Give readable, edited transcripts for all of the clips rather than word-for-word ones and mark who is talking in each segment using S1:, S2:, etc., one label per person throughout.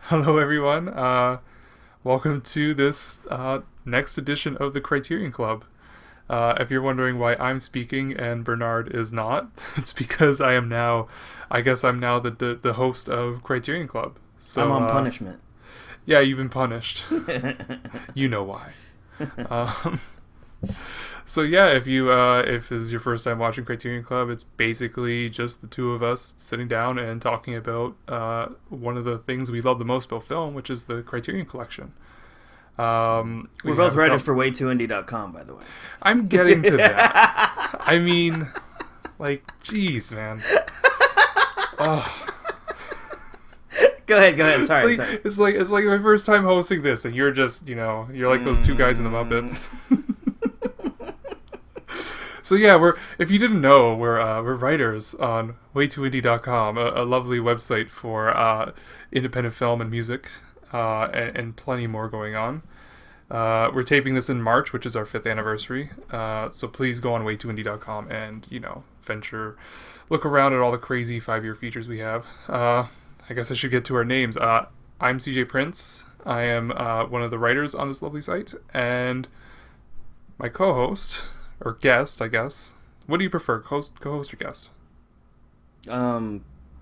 S1: Hello, everyone. Welcome to this next edition of the Criterion Club. If you're wondering why I'm speaking and Bernard is not, it's because I guess I'm now the host of Criterion Club.
S2: I'm
S1: So,
S2: on punishment.
S1: yeah, you've been punished. You know why. Um, so yeah, if this is your first time watching Criterion Club, it's basically just the two of us sitting down and talking about one of the things we love the most about film, which is the Criterion Collection. We
S2: We're both
S1: have a
S2: writers for waytooindie.com, by the way.
S1: I'm getting to that. I mean, like, jeez, man. Oh,
S2: Go ahead. Sorry,
S1: it's like
S2: sorry.
S1: it's like my first time hosting this, and you're just you're like those two guys in the Muppets. So yeah, if you didn't know, we're writers on waytooindie.com, a lovely website for independent film and music, and plenty more going on. We're taping this in March, which is our 5th anniversary. So please go on waytooindie.com and look around at all the crazy 5-year features we have. I guess I should get to our names. I'm CJ Prince. I am one of the writers on this lovely site, and my co-host, or guest, I guess. What do you prefer, co-host or guest?
S2: I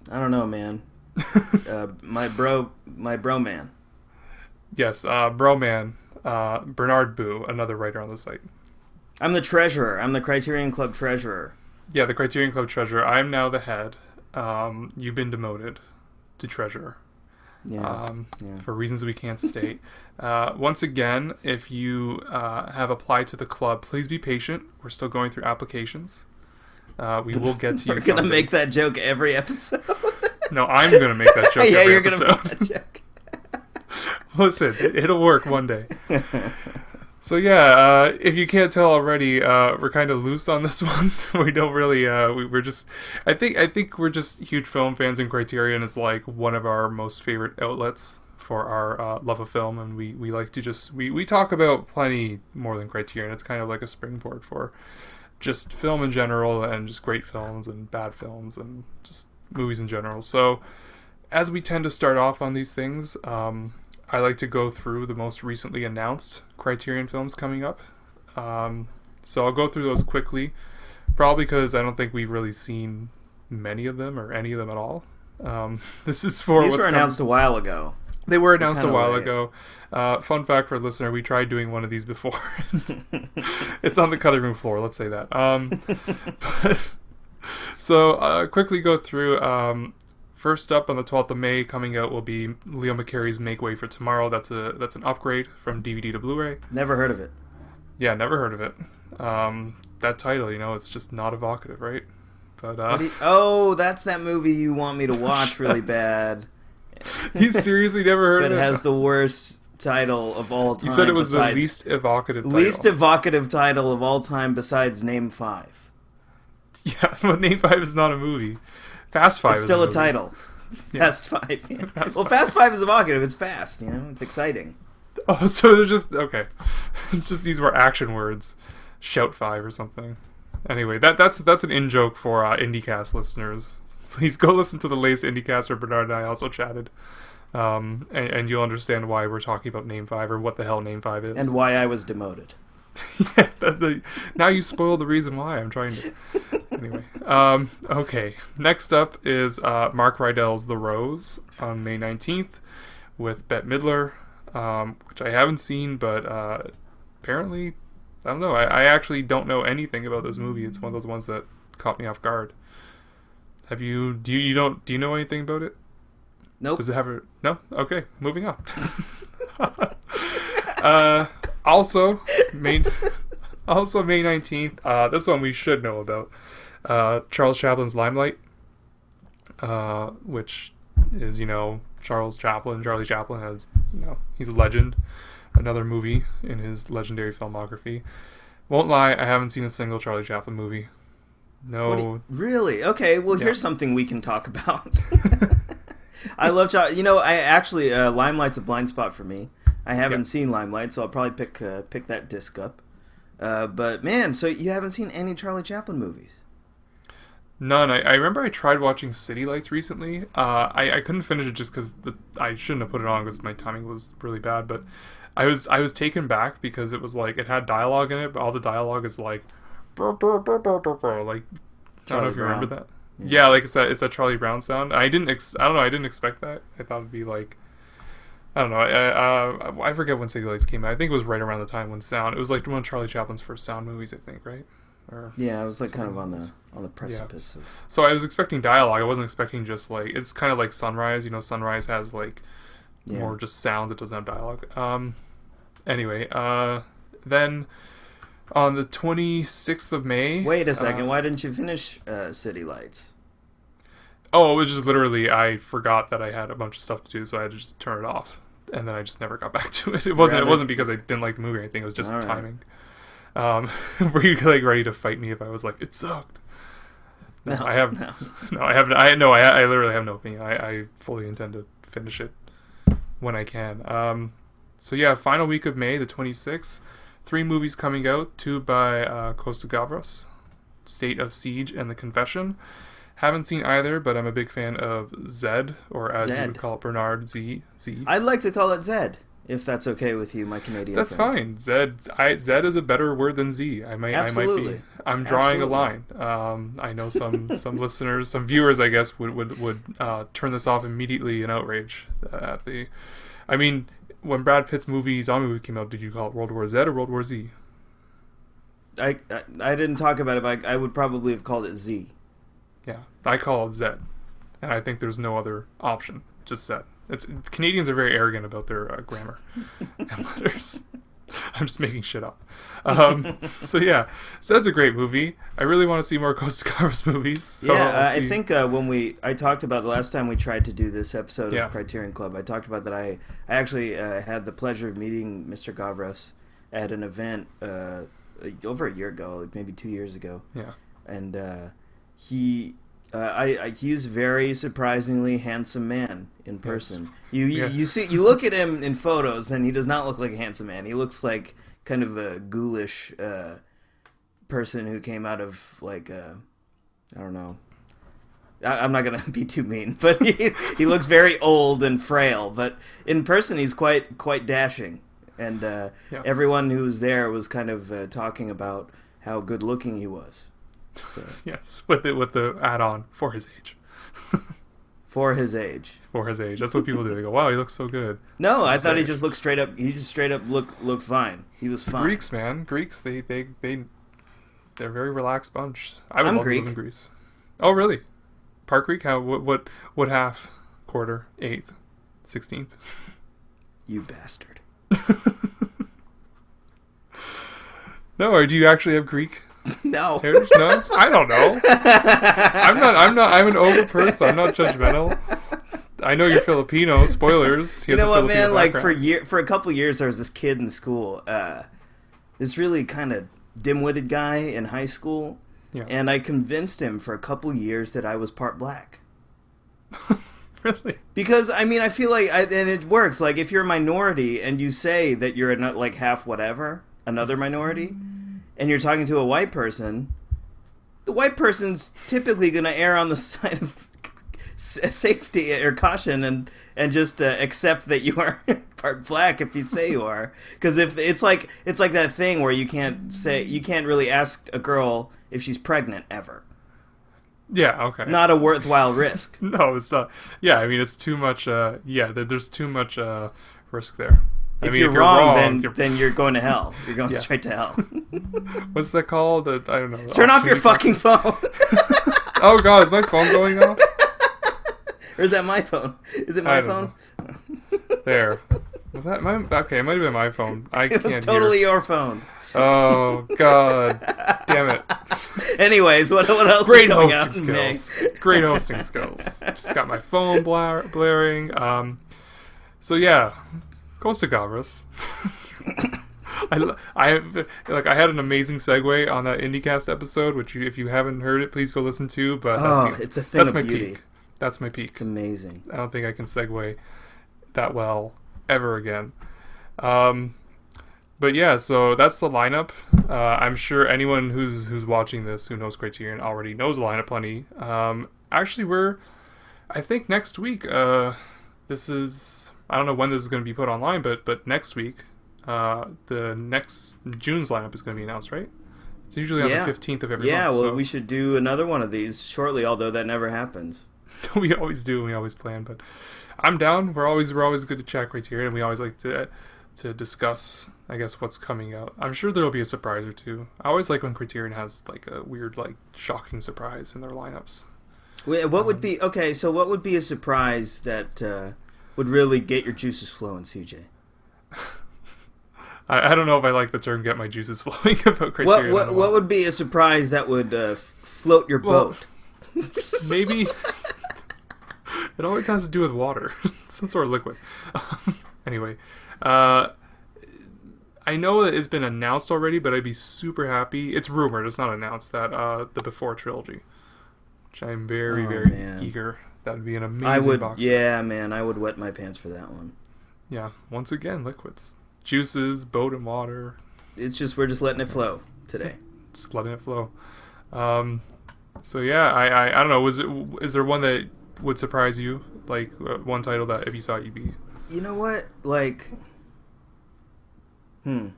S2: don't know, man. My bro man.
S1: Yes, Broman, Bernard Boo, another writer on the site.
S2: I'm the treasurer. I'm the Criterion Club treasurer.
S1: Yeah, the Criterion Club treasurer. I'm now the head. You've been demoted to treasurer.
S2: Yeah.
S1: For reasons we can't state. Once again, if you have applied to the club, please be patient. We're still going through applications. We will get to you.
S2: We're gonna
S1: someday.
S2: make that joke every episode.
S1: No, I'm gonna make that joke.
S2: Yeah,
S1: every
S2: you're
S1: episode.
S2: gonna make that joke.
S1: Listen, it'll work one day. So yeah, if you can't tell already, we're kind of loose on this one. We don't really. We're just. I think we're just huge film fans, and Criterion is like one of our most favorite outlets for our love of film, and we like to just we talk about plenty more than Criterion. It's kind of like a springboard for just film in general, and just great films and bad films, and just movies in general. So as we tend to start off on these things, I like to go through the most recently announced Criterion films coming up. So I'll go through those quickly, probably because I don't think we've really seen many of them or any of them at all. This is for
S2: These were announced a while ago.
S1: They were announced a
S2: Kinda
S1: while
S2: late.
S1: ago. Fun fact for a listener, we tried doing one of these before. It's on the cutting room floor, let's say that. So quickly go through. First up on the 12th of May coming out will be Leo McCarey's Make Way for Tomorrow. That's an upgrade from DVD to Blu-ray.
S2: Never heard of it.
S1: Yeah, never heard of it. That title, it's just not evocative, right? But
S2: Oh, that's that movie you want me to watch really bad.
S1: you seriously never heard
S2: That
S1: of it?
S2: has the worst title of all time.
S1: You said it was the
S2: besides-
S1: least evocative title.
S2: least evocative title of all time besides Name 5.
S1: Yeah, but Name 5 is not a movie. Fast 5
S2: It's
S1: is
S2: still a
S1: movie.
S2: title.
S1: Yeah.
S2: Fast 5. Yeah.
S1: Fast
S2: Well,
S1: 5.
S2: Fast 5 is evocative. It's fast, it's exciting.
S1: Oh, so there's just okay. Just these were action words. Shout 5 or something. Anyway, that's an in-joke for IndieCast listeners. Please go listen to the latest IndieCast where Bernard and I also chatted. And you'll understand why we're talking about Name 5 or what the hell Name 5 is.
S2: And why I was demoted.
S1: Yeah, now you spoiled the reason why I'm trying to. Anyway, okay. Next up is Mark Rydell's The Rose on May 19th with Bette Midler, which I haven't seen, but apparently, I don't know. I actually don't know anything about this movie. It's one of those ones that caught me off guard. Have you? Do you know anything about it?
S2: Nope.
S1: Does it have a no? Okay, moving on. Also May 19th. This one we should know about. Charles Chaplin's Limelight, which is Charlie Chaplin has he's a legend. Another movie in his legendary filmography. Won't lie, I haven't seen a single Charlie Chaplin movie. No.
S2: Really? Okay, well,
S1: Yeah.
S2: here's something we can talk about. I love I actually Limelight's a blind spot for me. I haven't seen Limelight, so I'll probably pick that disc up. But man, so you haven't seen any Charlie Chaplin movies?
S1: None. I remember I tried watching City Lights recently. I couldn't finish it just because I shouldn't have put it on because my timing was really bad. But I was taken back because it was like it had dialogue in it, but all the dialogue is like, brr, brr, brr, brr, brr, brr, like I don't know if you remember that. Yeah, like it's that Charlie Brown sound. I don't know. I didn't expect that. I thought it'd be like I don't know. I forget when City Lights came out. I think it was right around the time when sound. It was like one of Charlie Chaplin's first sound movies. I think right. Or
S2: Yeah, I was like kind of on the precipice of.
S1: so I was expecting dialogue. I wasn't expecting just like it's kind of like Sunrise. You know, Sunrise has like more just sounds. It doesn't have dialogue. Anyway, then on the 26th of May.
S2: Wait a second. Why didn't you finish City Lights?
S1: Oh, it was just literally I forgot that I had a bunch of stuff to do, so I had to just turn it off, and then I just never got back to it. It wasn't because I didn't like the movie or anything. It was just timing. Were you like ready to fight me if I was like it sucked? No, I have no. I literally have no opinion. I fully intend to finish it when I can. So yeah, final week of May, the 26th. 3 movies coming out. 2 by Costa Gavras, State of Siege and The Confession. Haven't seen either, but I'm a big fan of Zed, or as you would call it, Bernard Z.
S2: I'd like to call it Zed, if that's okay with you, my Canadian
S1: That's
S2: friend.
S1: fine. Zed is a better word than Z.
S2: Absolutely.
S1: I might be. I'm drawing a line. I know some listeners, some viewers, I guess, would turn this off immediately in outrage at the. I mean, when Brad Pitt's zombie movie came out, did you call it World War Z or World War Z?
S2: I didn't talk about it, but I would probably have called it Z.
S1: Yeah, I call it Zed, and I think there's no other option. Just Zed. Canadians are very arrogant about their grammar and letters. I'm just making shit up. So yeah, Zed's a great movie. I really want to see more Costa Gavras movies. So
S2: I think when I talked about the last time we tried to do this episode of Criterion Club, I talked about that I actually had the pleasure of meeting Mr. Gavras at an event over a year ago, like maybe 2 years ago.
S1: Yeah,
S2: and he's very surprisingly handsome man in person. Yes. You look at him in photos and he does not look like a handsome man. He looks like kind of a ghoulish person who came out of like I don't know. I'm not gonna be too mean, but he looks very old and frail. But in person, he's quite dashing, and everyone who was there was kind of talking about how good looking he was. So.
S1: Yes, with the add-on for his age.
S2: For his age.
S1: For his age. That's what people do. They go, "Wow, he looks so good."
S2: No, I thought he just looked straight up. He just straight up looked fine. He was fine.
S1: Greeks, man. Greeks. They're a very relaxed bunch. I'm love
S2: Greek.
S1: To live in Greece. Oh, really? Part Greek? How? What half? Quarter? 8th? 16th?
S2: You bastard.
S1: No, or do you actually have Greek?
S2: No.
S1: Heritage? No? I don't know. I'm an over person. I'm not judgmental. I know you're Filipino. Spoilers.
S2: You know what, man? Like for a couple years, there was this kid in school. This really kind of dim-witted guy in high school, and I convinced him for a couple years that I was part black.
S1: Really?
S2: Because I mean, I feel like, and it works. Like if you're a minority and you say that you're like half whatever, another minority, and you're talking to a white person, the white person's typically going to err on the side of safety or caution and just accept that you are part black if you say you are. Because if it's like that thing where you can't really ask a girl if she's pregnant ever.
S1: Yeah, okay.
S2: Not a worthwhile risk.
S1: No, it's not. Yeah, I mean, it's too much. There's too much risk there.
S2: If you're wrong, then you're going to hell. You're going straight to hell.
S1: What's that called? I don't know.
S2: Turn off your fucking phone.
S1: Oh, God, is my phone going off?
S2: Or is that my phone? Is it my phone?
S1: There. Was that my... Okay, it might have been my phone.
S2: It was totally your phone.
S1: Oh, God. Damn it.
S2: Anyways, what else
S1: Great
S2: is going
S1: hosting
S2: on,
S1: skills. Great hosting skills. Just got my phone blaring. So, yeah. Costa Gavras. I had an amazing segue on that IndieCast episode, which if you haven't heard it, please go listen to. But
S2: it's a thing of beauty.
S1: Peak. That's my peak.
S2: It's amazing.
S1: I don't think I can segue that well ever again. But yeah, so that's the lineup. I'm sure anyone who's watching this who knows Criterion already knows the lineup plenty. Actually, I think next week. This is I don't know when this is going to be put online, but next week, the next June's lineup is going to be announced, right? It's usually on the 15th of every month.
S2: Yeah, well,
S1: so.
S2: we should do another one of these shortly, although that never happens.
S1: We always do, and we always plan, but I'm down. We're always good to chat Criterion, and we always like to discuss, I guess, what's coming out. I'm sure there'll be a surprise or two. I always like when Criterion has like a weird, like shocking surprise in their lineups.
S2: What would be so? What would be a surprise that would really get your juices flowing, CJ?
S1: I don't know if I like the term "get my juices flowing" about Criterion.
S2: What would be a surprise that would float your boat?
S1: Maybe it always has to do with water, some sort of liquid. Anyway, I know that it's been announced already, but I'd be super happy. It's rumored, it's not announced, that the Before trilogy, which I'm very eager. That would be an amazing box set.
S2: Yeah, man, I would wet my pants for that one.
S1: Yeah, once again, liquids. Juices, boat and water.
S2: We're just letting it flow today.
S1: Just letting it flow. So yeah, I don't know. Is there one that would surprise you? Like one title that if you saw it, you'd be.
S2: You know what? Like, I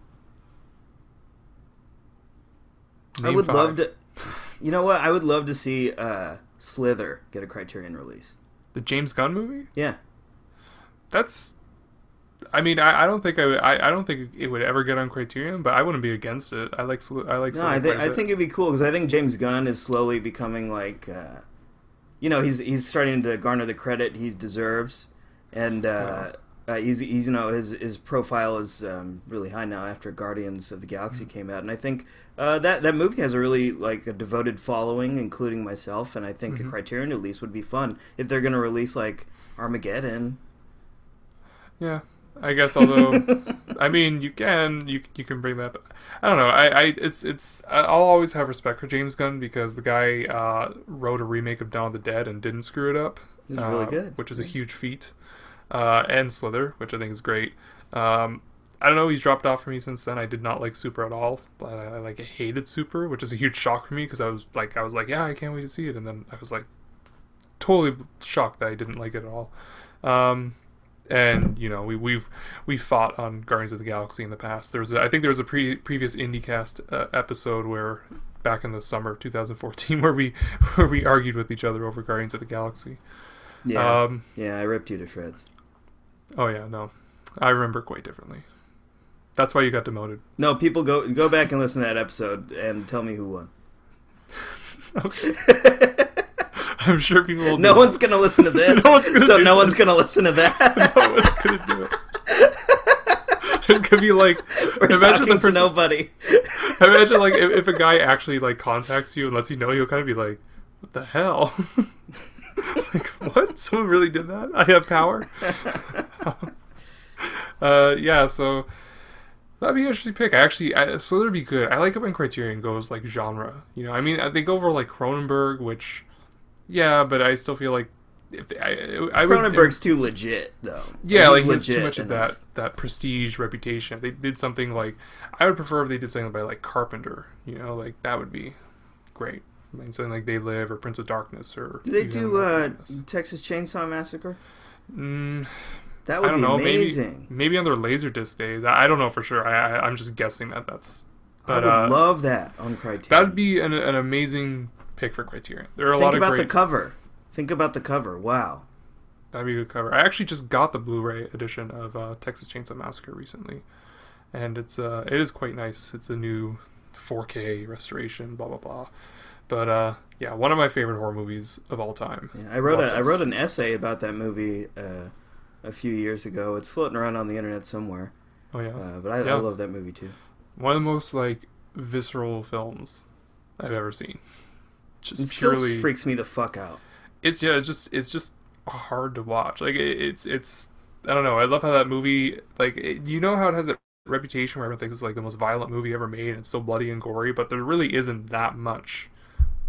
S2: would love to. You know what? I would love to see Slither get a Criterion release.
S1: The James Gunn movie?
S2: Yeah.
S1: That's. I mean, I don't think I don't think it would ever get on Criterion, but I wouldn't be against it. I like. No,
S2: I think it'd be cool because I think James Gunn is slowly becoming like, he's starting to garner the credit he deserves, and he's his profile is really high now after Guardians of the Galaxy came out, and I think that movie has a really like a devoted following, including myself, and I think a Criterion release would be fun if they're going to release like Armageddon.
S1: Yeah. I guess, although, I mean, you can bring that, but I don't know. I'll always have respect for James Gunn because the guy wrote a remake of Dawn of the Dead and didn't screw it up.
S2: It was really good,
S1: which is a huge feat. And Slither, which I think is great. I don't know. He's dropped off for me since then. I did not like Super at all. I hated Super, which is a huge shock for me because I was like, yeah, I can't wait to see it, and then I was like, totally shocked that I didn't like it at all. And we've fought on Guardians of the Galaxy in the past. I think there was a previous IndieCast episode where back in the summer of 2014 where we argued with each other over Guardians of the Galaxy.
S2: Yeah, I ripped you to shreds.
S1: Oh yeah, no, I remember quite differently. That's why you got demoted.
S2: No, people go back and listen to that episode and tell me who won.
S1: Okay. I'm sure people will.
S2: No one's going to listen to this, no one's going to listen to that.
S1: No one's going to do it. There's going to be like...
S2: We're talking to nobody.
S1: Imagine like if a guy actually like contacts you and lets you know, you'll kind of be like, what the hell? Like, what? Someone really did that? I have power? Yeah, so... That'd be an interesting pick. So that'd be good. I like it when Criterion goes like genre. I mean, they go over like Cronenberg, which... Yeah, but I still feel like if
S2: Cronenberg's too legit though.
S1: Yeah, like he has too much of that prestige reputation. If they did something like, I would prefer if they did something by like Carpenter. Like that would be great. I mean, something like They Live or Prince of Darkness or.
S2: Do they do Texas Chainsaw Massacre? That would
S1: be
S2: amazing.
S1: Maybe on their Laserdisc days. I don't know for sure. I'm just guessing that's. But,
S2: I would love that on Criterion.
S1: That would be an amazing pick for Criterion. There are a lot of great...
S2: Think about the cover. Wow.
S1: That'd be a good cover. I actually just got the Blu-ray edition of Texas Chainsaw Massacre recently, and it is quite nice. It's a new 4K restoration, blah blah blah. But yeah, one of my favorite horror movies of all time.
S2: Yeah, I wrote an essay about that movie a few years ago. It's floating around on the internet somewhere.
S1: Oh yeah.
S2: But I love that movie too.
S1: One of the most like visceral films I've ever seen.
S2: It still freaks me the fuck out.
S1: It's just hard to watch. Like it's I don't know. I love how that movie, like, how it has that reputation where everyone thinks it's like the most violent movie ever made and it's so bloody and gory, but there really isn't that much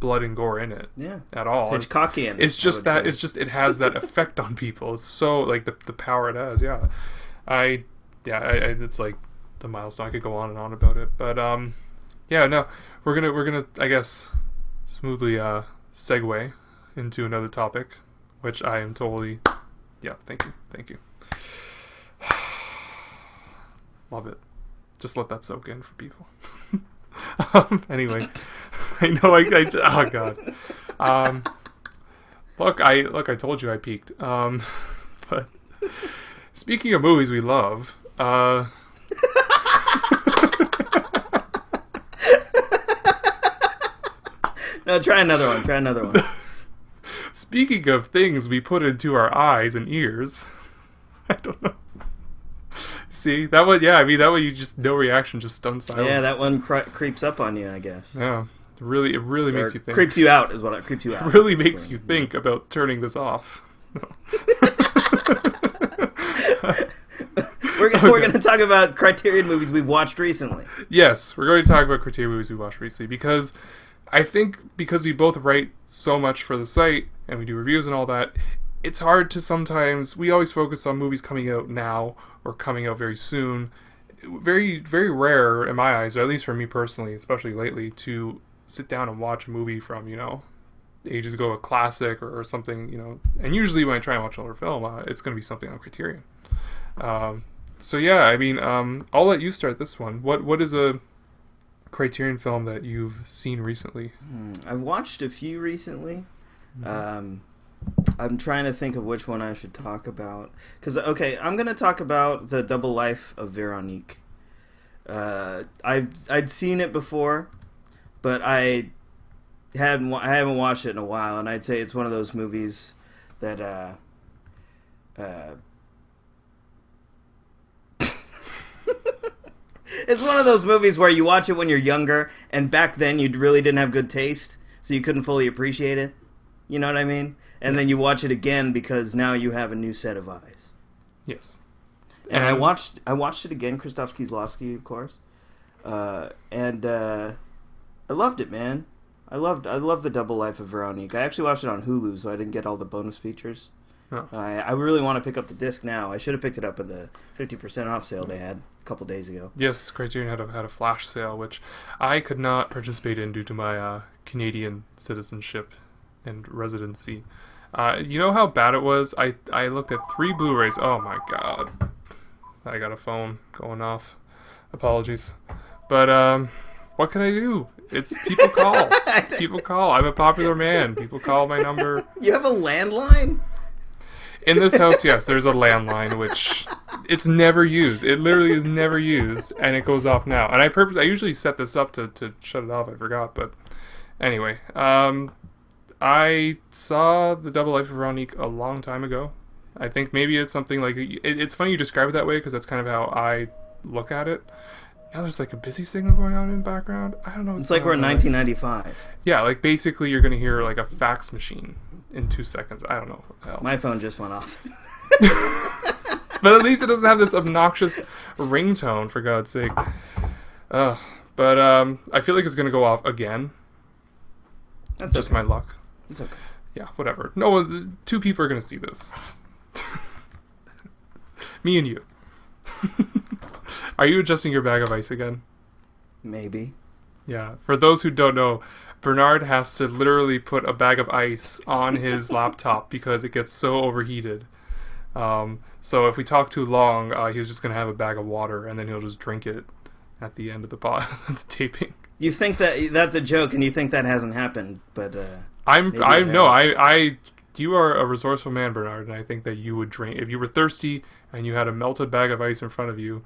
S1: blood and gore in it.
S2: Yeah.
S1: At all.
S2: It's Hitchcockian.
S1: It's just it has that effect on people. It's so like the power it has. Yeah. It's like the milestone. I could go on and on about it, but yeah, no, we're gonna I guess smoothly segue into another topic, which I am totally yeah. Thank you. Love it. Just let that soak in for people. Anyway, I know oh god. Look, I told you I peaked. But speaking of movies we love,
S2: no, try another one. Try another one.
S1: Speaking of things we put into our eyes and ears, I don't know. See that one? Yeah, I mean that one. You just no reaction, just stunned silence.
S2: Yeah, that one creeps up on you, I guess.
S1: Yeah, it really makes you think.
S2: Creeps you out is what it creeps you out.
S1: It really makes you think about turning this off. No.
S2: We're going to talk about Criterion movies we've watched recently.
S1: Yes, we're going to talk about Criterion movies we watched recently because I think because we both write so much for the site and we do reviews and all that, it's hard to sometimes. We always focus on movies coming out now or coming out very soon. Very, very rare in my eyes, or at least for me personally, especially lately, to sit down and watch a movie from, ages ago, a classic or something, and usually when I try and watch an older film, it's going to be something on Criterion. So yeah, I mean, I'll let you start this one. What is a Criterion film that you've seen recently?
S2: I've watched a few recently. I'm trying to think of which one I should talk about. I'm going to talk about the Double Life of Veronique. I'd seen it before, but I haven't watched it in a while, and I'd say it's one of those movies that it's one of those movies where you watch it when you're younger, and back then you really didn't have good taste, so you couldn't fully appreciate it. You know what I mean? And then you watch it again because now you have a new set of eyes.
S1: Yes.
S2: And I watched it again, Krzysztof Kieslowski, of course. And I loved it, man. I loved the Double Life of Veronique. I actually watched it on Hulu, so I didn't get all the bonus features.
S1: Oh.
S2: I really want to pick up the disc now. I should have picked it up at the 50% off sale they had a couple days ago.
S1: Yes, Criterion had a flash sale, which I could not participate in due to my Canadian citizenship and residency. You know how bad it was? I looked at 3 Blu-rays. Oh my god. I got a phone going off. Apologies. But what can I do? It's people call. People call. I'm a popular man. People call my number.
S2: You have a landline?
S1: In this house, yes, there's a landline, which it's never used. It literally is never used, and it goes off now. And I usually set this up to shut it off. I forgot, but anyway. I saw the Double Life of Veronique a long time ago. I think maybe it's something like... It's funny you describe it that way, because that's kind of how I look at it. Now there's like a busy signal going on in the background. I don't know what's
S2: It's like we're in 1995.
S1: Yeah, like basically you're going to hear like a fax machine in 2 seconds. I don't know what the hell.
S2: My phone just went off.
S1: But at least it doesn't have this obnoxious ringtone, for God's sake. But I feel like it's going to go off again.
S2: That's
S1: just
S2: okay.
S1: my luck.
S2: It's okay.
S1: Yeah, whatever. No, 2 people are going to see this. Me and you. Are you adjusting your bag of ice again?
S2: Maybe.
S1: Yeah. For those who don't know, Bernard has to literally put a bag of ice on his laptop because it gets so overheated. So if we talk too long, he's just going to have a bag of water and then he'll just drink it at the end of the the taping.
S2: You think that's a joke and you think that hasn't happened, but
S1: you are a resourceful man, Bernard, and I think that you would drink if you were thirsty and you had a melted bag of ice in front of you.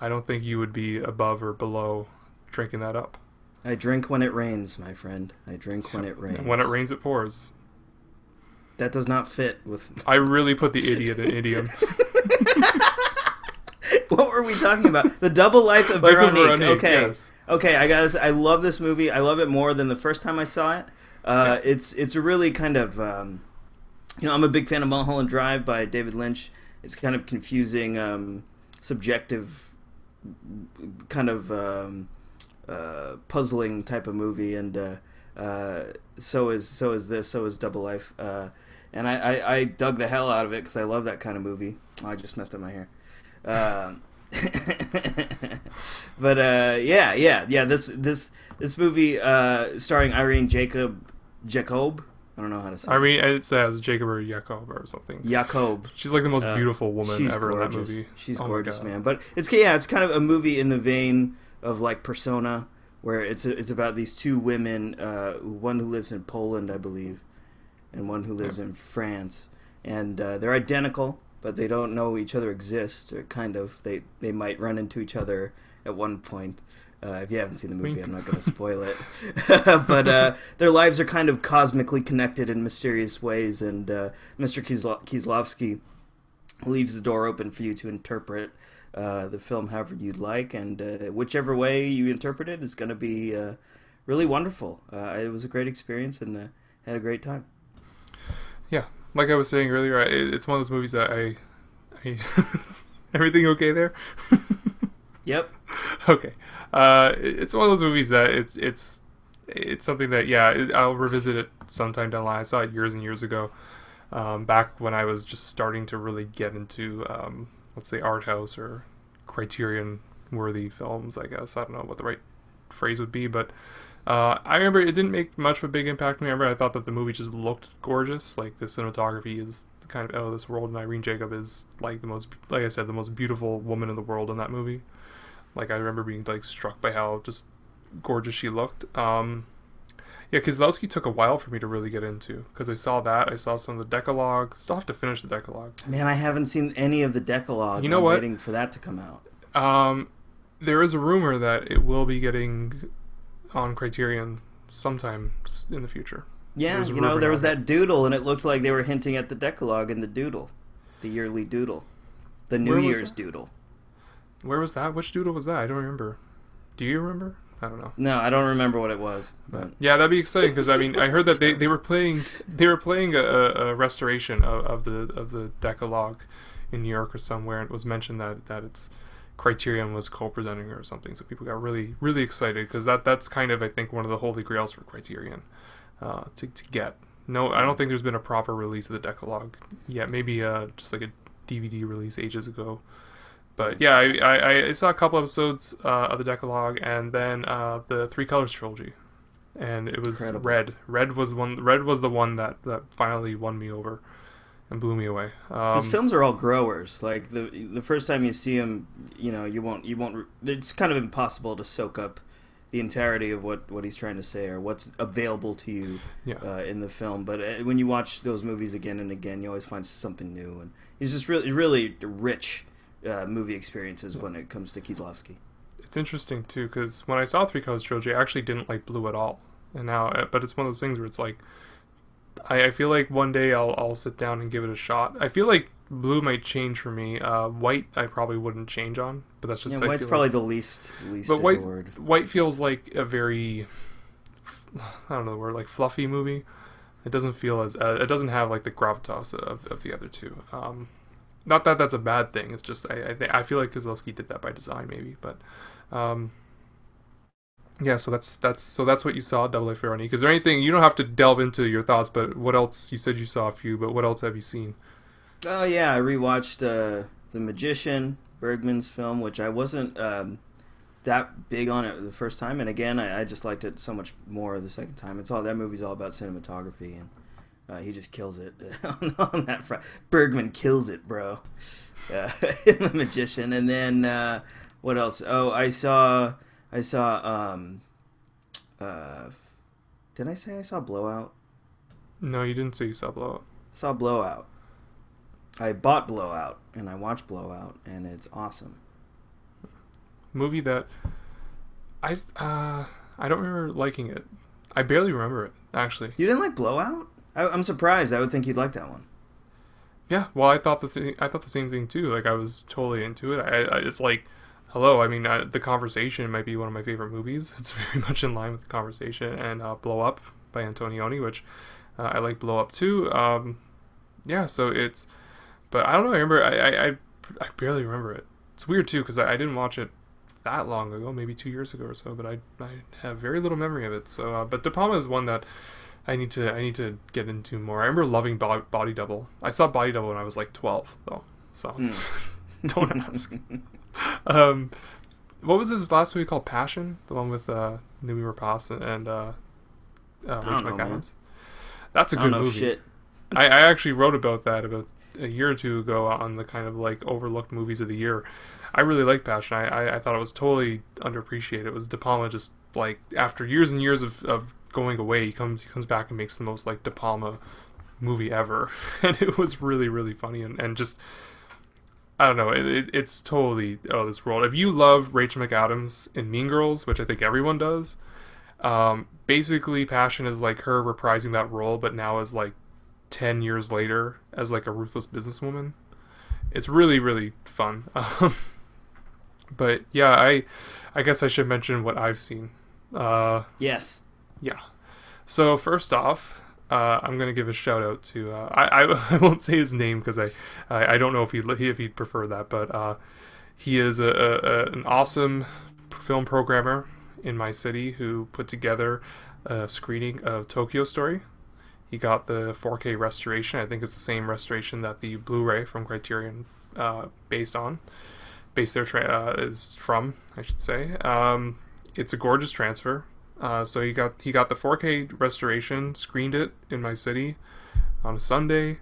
S1: I don't think you would be above or below drinking that up.
S2: I drink when it rains, my friend. I drink when it rains.
S1: And when it rains, it pours.
S2: That does not fit with...
S1: I really put the idiot in idiom.
S2: What were we talking about? The Double Life of Veronique. Okay.
S1: Yes.
S2: Okay, I gotta say, I love this movie. I love it more than the first time I saw it. It's a really kind of... I'm a big fan of Mulholland Drive by David Lynch. It's kind of confusing, subjective, kind of puzzling type of movie, and so is this. So is Double Life, and I dug the hell out of it because I love that kind of movie. Oh, I just messed up my hair. But yeah. This movie starring Irene Jacob. I don't know how to say.
S1: Irene, it says Jacob or Jacob or something.
S2: Jacob.
S1: She's like the most beautiful woman ever
S2: gorgeous.
S1: in that movie.
S2: She's gorgeous, man. But it's kind of a movie in the vein of like Persona, where it's about these two women, one who lives in Poland, I believe, and one who lives in France, and they're identical, but they don't know each other exist. Or kind of, they might run into each other at one point. If you haven't seen the movie, I'm not going to spoil it. But their lives are kind of cosmically connected in mysterious ways, and Mr. Kieslowski leaves the door open for you to interpret the film however you'd like, and whichever way you interpret it is going to be really wonderful. It was a great experience, and had a great time.
S1: Yeah, like I was saying earlier, it's one of those movies that I everything okay there?
S2: Yep.
S1: Okay. It's one of those movies that it's something that I'll revisit it sometime down the line. I saw it years and years ago, back when I was just starting to really get into let's say art house or Criterion worthy films. I guess I don't know what the right phrase would be, but I remember it didn't make much of a big impact on me. I remember I thought that the movie just looked gorgeous. Like the cinematography is kind of out of this world, and Irene Jacob is like like I said, the most beautiful woman in the world in that movie. Like I remember being like struck by how just gorgeous she looked. Kieslowski took a while for me to really get into, because I saw some of the Decalogue. Still have to finish the Decalogue.
S2: Man, I haven't seen any of the Decalogue.
S1: You know
S2: I'm
S1: what?
S2: waiting for that to come out.
S1: There is a rumor that it will be getting on Criterion sometime in the future.
S2: Yeah, there was that doodle, and it looked like they were hinting at the Decalogue in the doodle, the yearly doodle, the New Year's doodle. Where
S1: was that? Which doodle was that? I don't remember. Do you remember? I don't know.
S2: No, I don't remember what it was. But
S1: yeah, that'd be exciting, because I mean, I heard that they were playing a restoration of the Decalogue in New York or somewhere, and it was mentioned that it's Criterion was co-presenting or something. So people got really really excited, because that's kind of, I think, one of the holy grails for Criterion to get. No, I don't think there's been a proper release of the Decalogue yet. Maybe just like a DVD release ages ago. But yeah, I saw a couple episodes of the Decalogue, and then the Three Colors trilogy, and it was incredible. Red was the one that finally won me over and blew me away.
S2: His films are all growers. Like the first time you see him, you won't. It's kind of impossible to soak up the entirety of what he's trying to say or what's available to you in the film. But when you watch those movies again and again, you always find something new, and he's just really rich. Movie experiences when it comes to Kieslowski.
S1: It's interesting too, because when I saw Three Colors trilogy, I actually didn't like blue at all, and now, but it's one of those things where it's like, I feel like one day I'll sit down and give it a shot. I feel like blue might change for me. White I probably wouldn't change on, but that's just
S2: white's probably the least.
S1: But white feels like a very, I don't know the word, like fluffy movie. It doesn't feel as it doesn't have like the gravitas of the other two. Not that that's a bad thing. It's just I feel like Kieslowski did that by design, maybe. But yeah. So that's what you saw, Double Life of Veronique. Is there anything, you don't have to delve into your thoughts, but what else? You said you saw a few, but what else have you seen?
S2: Oh yeah, I rewatched The Magician, Bergman's film, which I wasn't that big on it the first time, and again I just liked it so much more the second time. That movie's all about cinematography, and he just kills it on that front. Bergman kills it, bro. In The Magician. And then what else? Oh, I saw did I say I saw Blowout?
S1: No, you didn't say you saw Blowout.
S2: I saw Blowout. I bought Blowout and I watched Blowout, and it's awesome.
S1: Movie that I don't remember liking it. I barely remember it, actually.
S2: You didn't like Blowout? I'm surprised. I would think you'd like that one.
S1: Yeah, well, I thought the same thing too. Like, I was totally into it. It's like, hello. I mean, The Conversation might be one of my favorite movies. It's very much in line with The Conversation, and Blow Up by Antonioni, which I like Blow Up too. Yeah, so it's, but I don't know. I remember I barely remember it. It's weird too, because I didn't watch it that long ago, maybe 2 years ago or so. But I have very little memory of it. So, but De Palma is one that I need to get into more. I remember loving Body Double. I saw Body Double when I was like 12, though. So don't ask. um, what was his last movie called? Passion, the one with Louis Rapace and Rachel McAdams. That's a good movie.
S2: Shit.
S1: I actually wrote about that about a year or two ago on the kind of like overlooked movies of the year. I really like Passion. I thought it was totally underappreciated. It was De Palma just like after years and years of going away, he comes back and makes the most like De Palma movie ever, and it was really really funny and just I don't know. It's totally out of this world. If you love Rachel McAdams in Mean Girls, which I think everyone does, basically Passion is like her reprising that role, but now as like 10 years later as like a ruthless businesswoman. It's really really fun. But yeah, I guess I should mention what I've seen.
S2: Yes.
S1: Yeah. So first off, I'm gonna give a shout out to I won't say his name because I don't know if he'd prefer that, but he is an awesome film programmer in my city who put together a screening of Tokyo Story. He got the 4K restoration. I think it's the same restoration that the Blu-ray from Criterion is from, I should say. It's a gorgeous transfer. So he got the 4K restoration, screened it in my city on a Sunday.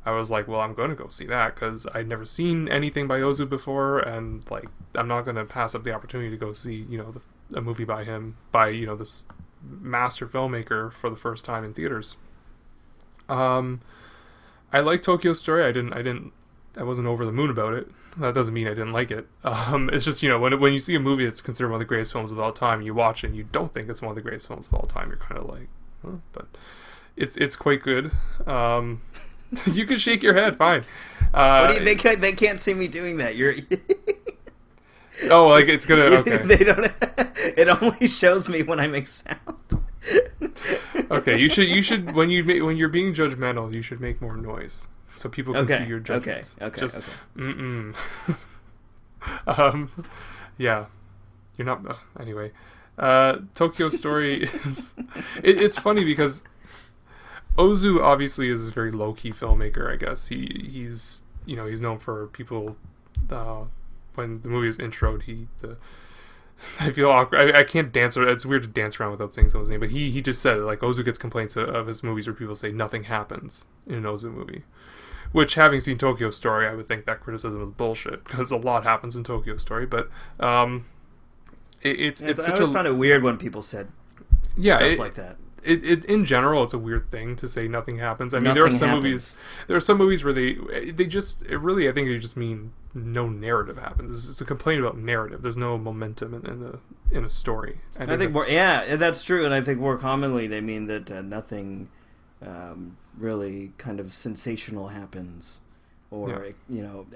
S1: I was like, well, I'm going to go see that because I'd never seen anything by Ozu before, and like I'm not going to pass up the opportunity to go see a movie by him, by this master filmmaker for the first time in theaters. I like Tokyo Story. I wasn't over the moon about it. That doesn't mean I didn't like it. It's just, when you see a movie that's considered one of the greatest films of all time, you watch it and you don't think it's one of the greatest films of all time, you're kind of like, huh? But it's quite good. You can shake your head, fine.
S2: They can't see me doing that. You're
S1: oh, like it's gonna okay.
S2: They don't. It only shows me when I make sound.
S1: Okay, you should when you're being judgmental, you should make more noise so people can see your judgments. Okay. Yeah, you're not. Anyway, Tokyo Story is. It's funny because Ozu obviously is a very low key filmmaker. I guess he's known for people. When the movie is introed, I feel awkward. I can't dance. It's weird to dance around without saying someone's name. But he just said it. Like Ozu gets complaints of his movies where people say nothing happens in an Ozu movie. Which, having seen Tokyo Story, I would think that criticism is bullshit because a lot happens in Tokyo Story. But it's such
S2: I always found it weird when people said stuff like that.
S1: In general, it's a weird thing to say nothing happens. I mean, there are some movies where they just really, I think they just mean no narrative happens. It's a complaint about narrative. There's no momentum in a story.
S2: I think that's true, and I think more commonly they mean that nothing really kind of sensational happens, or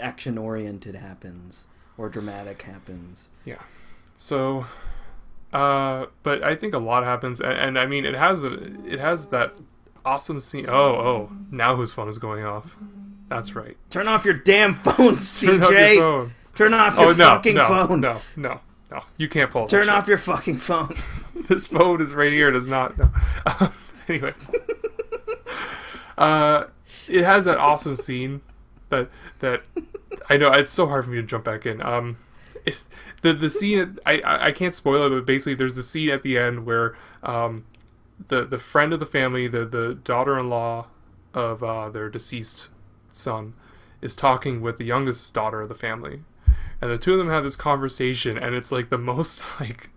S2: action oriented happens, or dramatic happens.
S1: Yeah. So. But I think a lot happens, and I mean it has that awesome scene. Oh, now whose phone is going off? That's right.
S2: Turn off your damn phone, CJ. Turn off your fucking phone.
S1: No. You can't pull.
S2: Turn off your fucking phone.
S1: This phone is right here. It does not. No. Anyway, it has that awesome scene that I know it's so hard for me to jump back in. The scene, I can't spoil it, but basically there's a scene at the end where the friend of the family, the daughter-in-law of their deceased son, is talking with the youngest daughter of the family. And the two of them have this conversation, and it's like the most like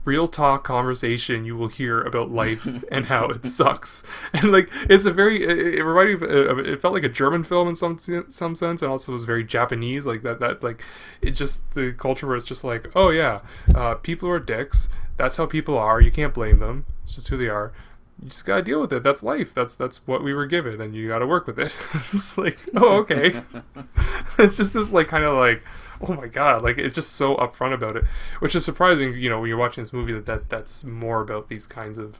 S1: real talk conversation you will hear about life and how it sucks. And like it's it reminded me of it felt like a German film in some sense, and also was very Japanese, like that like it just the culture where it's just like, oh yeah, people are dicks, that's how people are, you can't blame them, it's just who they are, you just gotta deal with it, that's life, that's what we were given, and you gotta work with it. It's like, oh okay. It's just this like kind of like, oh my god, like it's just so upfront about it, which is surprising, when you're watching this movie that's more about these kinds of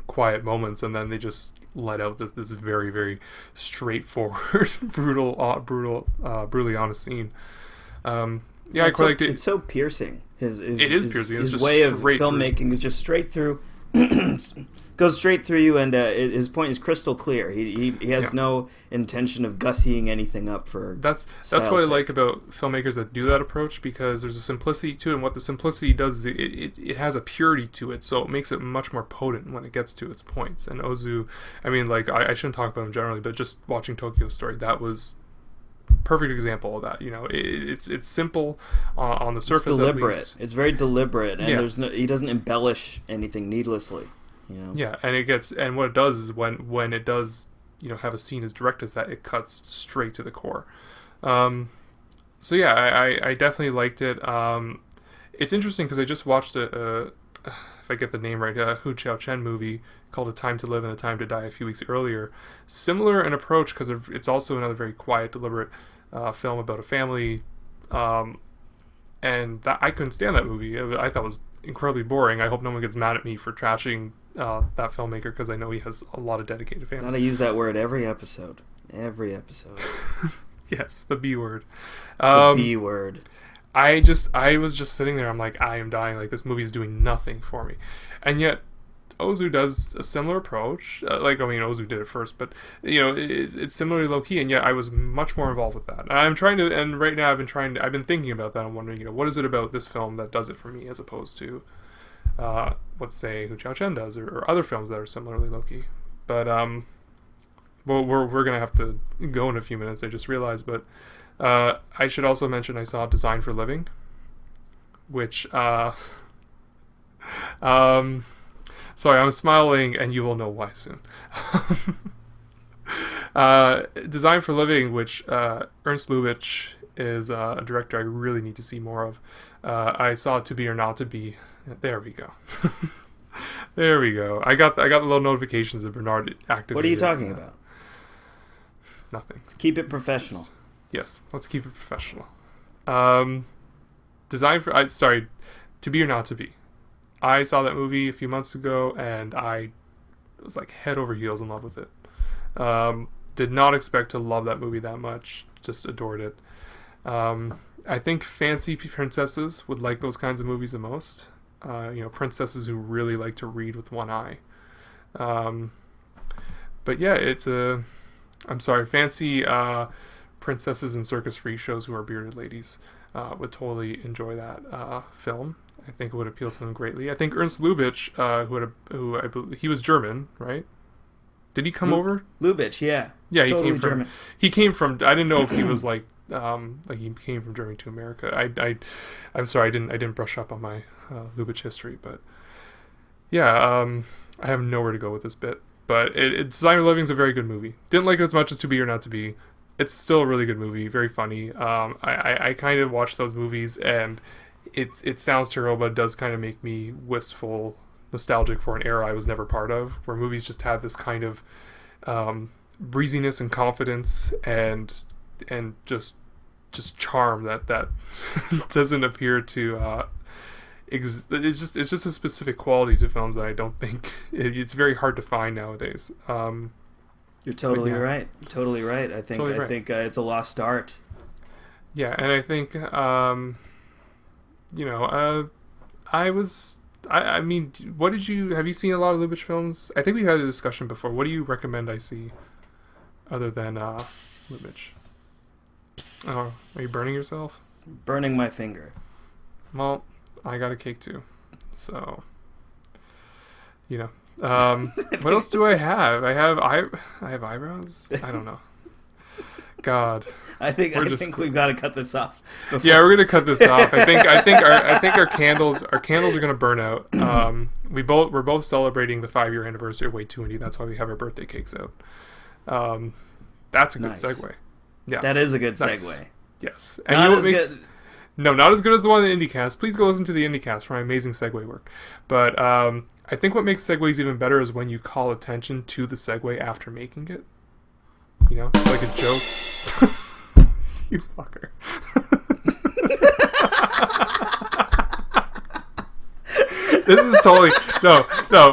S1: quiet moments, and then they just let out this very very straightforward, brutally honest scene. I quite liked it.
S2: It's so piercing. It
S1: is piercing.
S2: His way of filmmaking is just straight through. goes straight through you, and his point is crystal clear. He has no intention of gussying anything up for.
S1: That's what I like about filmmakers that do that approach, because there's a simplicity to it, and what the simplicity does is it has a purity to it, so it makes it much more potent when it gets to its points. And Ozu, I mean, like, I shouldn't talk about him generally, but just watching Tokyo Story, that was perfect example of that. You know, it's simple on the surface.
S2: It's deliberate.
S1: At least.
S2: It's very deliberate, and he doesn't embellish anything needlessly. You know?
S1: Yeah, and what it does is when it does, you know, have a scene as direct as that, it cuts straight to the core. So yeah, I definitely liked it. It's interesting because I just watched if I get the name right, Hu Chen movie called A Time to Live and A Time to Die a few weeks earlier. Similar in approach, because it's also another very quiet, deliberate film about a family. And I couldn't stand that movie. I thought it was incredibly boring. I hope no one gets mad at me for trashing that filmmaker, because I know he has a lot of dedicated fans.
S2: Gotta use that word every episode. Every episode.
S1: Yes, the B word.
S2: The B word.
S1: I was just sitting there. I'm like, I am dying. Like, this movie is doing nothing for me, and yet Ozu does a similar approach. Ozu did it first, but you know, it's similarly low key, and yet I was much more involved with that. And right now I've been thinking about that. I'm wondering, you know, what is it about this film that does it for me, as opposed to what, say, Hu Chen does, or other films that are similarly low key. But well, we're gonna have to go in a few minutes, I just realized. But I should also mention I saw Design for Living, which sorry, I'm smiling, and you will know why soon. Design for Living, which Ernst Lubitsch is a director I really need to see more of. I saw To Be or Not to Be. There we go. There we go. I got the little notifications that Bernard activated.
S2: What are you talking about?
S1: Nothing.
S2: Let's keep it professional.
S1: Yes, let's keep it professional. To Be or Not to Be. I saw that movie a few months ago, and I was like head over heels in love with it. Did not expect to love that movie that much. Just adored it. I think fancy princesses would like those kinds of movies the most. You know, princesses who really like to read with one eye. But yeah, fancy princesses and circus freak shows who are bearded ladies would totally enjoy that film. I think it would appeal to them greatly. I think Ernst Lubitsch, who I believe he was German, right? Did he come over?
S2: Lubitsch, yeah.
S1: Yeah, he
S2: totally
S1: came from
S2: German.
S1: He came from. I didn't know if he was like he came from Germany to America. I'm sorry, I didn't brush up on my Lubitsch history, but yeah, I have nowhere to go with this bit. But Design for Living is a very good movie. Didn't like it as much as To Be or Not to Be. It's still a really good movie, very funny. I kind of watch those movies, and it sounds terrible, but it does kind of make me wistful, nostalgic for an era I was never part of, where movies just had this kind of breeziness and confidence and just charm that doesn't appear to it's just a specific quality to films that I don't think it's very hard to find nowadays.
S2: You're totally right. Totally right. I think
S1: totally right.
S2: It's a lost art.
S1: Yeah, and I think I mean, have you seen a lot of Lubitsch films? I think we had a discussion before. What do you recommend I see other than Lubitsch? Oh, are you burning yourself?
S2: Burning my finger.
S1: Well, I got a cake too, so you know. What else do I have? I have eyebrows. I don't know. God,
S2: I think we've got to cut this off.
S1: Yeah, we're gonna cut this off. I think our candles are gonna burn out. We're both celebrating the 5-year anniversary of Way Too Indie. That's why we have our birthday cakes out. That's a good segue. Yeah,
S2: that is a good segue.
S1: Yes,
S2: and not as good.
S1: No, not as good as the one in the IndieCast. Please go listen to the IndieCast for my amazing segue work. But I think what makes segues even better is when you call attention to the segue after making it. You know, like a joke. You fucker. This is totally no.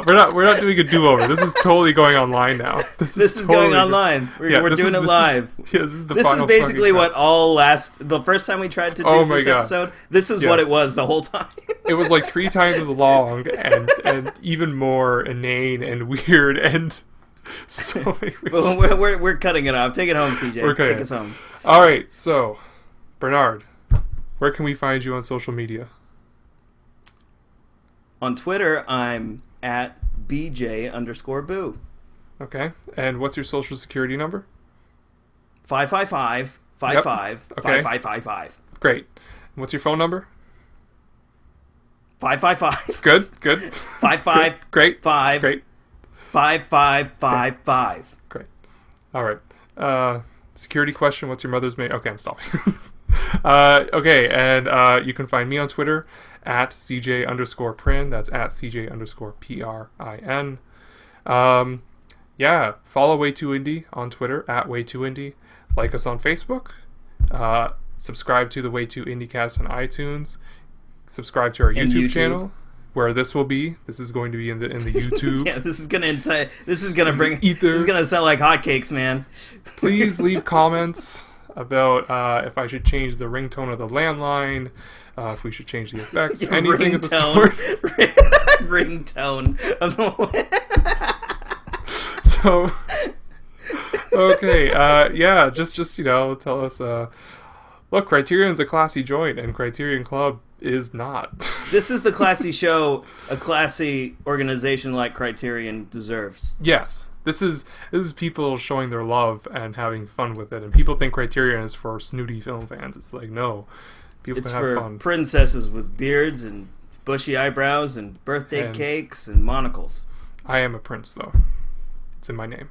S1: We're not doing a do-over. This is totally going online now. This is
S2: totally going online. We're doing it live.
S1: This is
S2: basically what the first time we tried to do this episode. This is what it was the whole time.
S1: It was like 3 times as long and even more inane and weird and so.
S2: We're cutting it off. Take it home, CJ. Take us home.
S1: All right, so Bernard, where can we find you on social media?
S2: On Twitter, I'm at BJ_Boo.
S1: Okay, and what's your social security number?
S2: 555-55-5555.
S1: Great. And what's your phone number?
S2: 555.
S1: Good.
S2: 55.
S1: Great.
S2: 5.
S1: Great.
S2: 5555.
S1: Great. All right. Security question. What's your mother's maiden? Okay, I'm stopping. Okay, and you can find me on Twitter at CJ_Prin. That's at CJ_PRIN. Yeah, follow Way Too Indie on Twitter at Way Too Indie. Like us on Facebook. Subscribe to the Way Too Indie Cast on iTunes. Subscribe to our YouTube channel, where this will be. This is going to be in the YouTube.
S2: Yeah, this is gonna sell like hotcakes, man.
S1: Please leave comments about if I should change the ringtone of the landline, if we should change the effects, anything of the sort.
S2: Ringtone of the
S1: So, okay, yeah, just tell us. Look, Criterion's a classy joint, and Criterion Club is not.
S2: This is the classy show a classy organization like Criterion deserves.
S1: Yes. This is people showing their love and having fun with it, and people think Criterion is for snooty film fans. It's like, no, people can have fun.
S2: It's for princesses with beards and bushy eyebrows and birthday cakes and monocles.
S1: I am a prince, though. It's in my name.